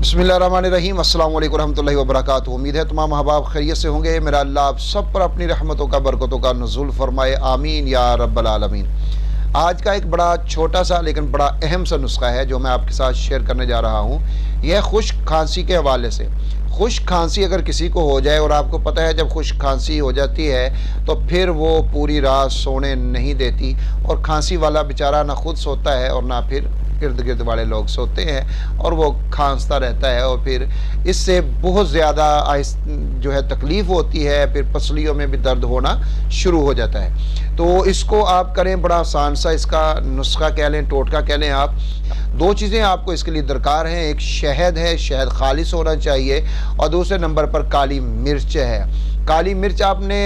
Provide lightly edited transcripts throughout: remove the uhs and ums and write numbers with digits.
बिस्मिल्लाहिर्रहमानिर्रहीम अस्सलाम वालेकुम रहमतुल्लाहि व बरकातुहू। उम्मीद है तमाम अहबाब खैरियत से होंगे। मेरा अल्लाह आप सब पर अपनी रहमतों का बरकतों का नुज़ुल फरमाए, आमीन या रब्बल आलमीन। आज का एक बड़ा छोटा सा लेकिन बड़ा अहम सा नुस्खा है जो मैं आपके साथ शेयर करने जा रहा हूँ। यह खुश्क खांसी के हवाले से। खुश्क खांसी अगर किसी को हो जाए, और आपको पता है जब खुश्क खांसी हो जाती है तो फिर वो पूरी रात सोने नहीं देती, और खांसी वाला बेचारा ना खुद सोता है और ना फिर इर्द गिर्द वाले लोग सोते हैं, और वो खांसता रहता है, और फिर इससे बहुत ज़्यादा जो है तकलीफ़ होती है, फिर पसलियों में भी दर्द होना शुरू हो जाता है। तो इसको आप करें, बड़ा आसान सा इसका नुस्खा कह लें, टोटका कह लें आप। दो चीज़ें आपको इसके लिए दरकार हैं। एक शहद है, शहद खालिस होना चाहिए, और दूसरे नंबर पर काली मिर्च है। काली मिर्च आपने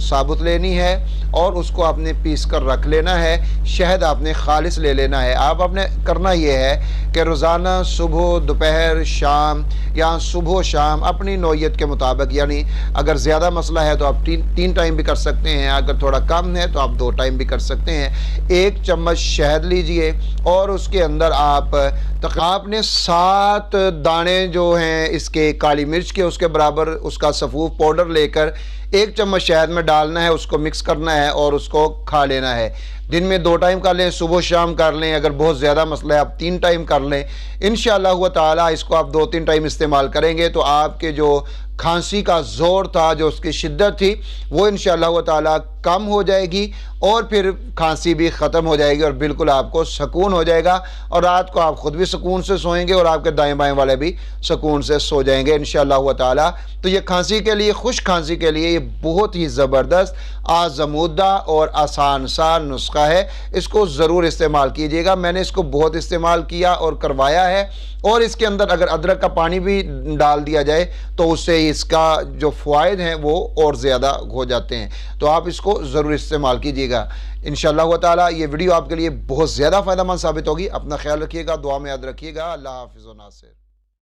साबुत लेनी है और उसको आपने पीस कर रख लेना है। शहद आपने खालिस ले लेना है। आपने करना ये है कि रोज़ाना सुबह दोपहर शाम या सुबह शाम अपनी नौयत के मुताबिक, यानी अगर ज़्यादा मसला है तो आप तीन टाइम भी कर सकते हैं, अगर थोड़ा कम है तो आप 2 टाइम भी कर सकते हैं। 1 चम्मच शहद लीजिए और उसके अंदर आपने 7 दाने जो हैं इसके काली मिर्च के, उसके बराबर उसका सफ़ूफ पाउडर लेकर 1 चम्मच शहद में डालना है, उसको मिक्स करना है और उसको खा लेना है। दिन में 2 टाइम कर लें, सुबह शाम कर लें, अगर बहुत ज़्यादा मसला है आप 3 टाइम कर लें। इंशाअल्लाह हुआ ताला इसको आप 2-3 टाइम इस्तेमाल करेंगे तो आपके जो खांसी का ज़ोर था, जो उसकी शिद्दत थी, वो इंशाअल्लाह हुआ ताला कम हो जाएगी और फिर खांसी भी ख़त्म हो जाएगी और बिल्कुल आपको सुकून हो जाएगा, और रात को आप ख़ुद भी सुकून से सोएंगे और आपके दाएं बाएं वाले भी सुकून से सो जाएंगे इंशाअल्लाह हुआ ताला। तो ये खांसी के लिए, खुश खांसी के लिए ये बहुत ही ज़बरदस्त, आज़मूदा और आसान सा नुस्खा है। इसको ज़रूर इस्तेमाल कीजिएगा। मैंने इसको बहुत इस्तेमाल किया और करवाया है, और इसके अंदर अगर अदरक का पानी भी डाल दिया जाए तो उससे इसका जो फ़वाइद हैं वो और ज़्यादा हो जाते हैं। तो आप इसको ज़रूर इस्तेमाल कीजिएगा इंशाअल्लाह हुआ ताला। ये वीडियो आपके लिए बहुत ज़्यादा फ़ायदेमंद साबित होगी। अपना ख्याल रखिएगा, दुआ में याद रखिएगा। अल्लाह हाफ़िज़ व नासिर।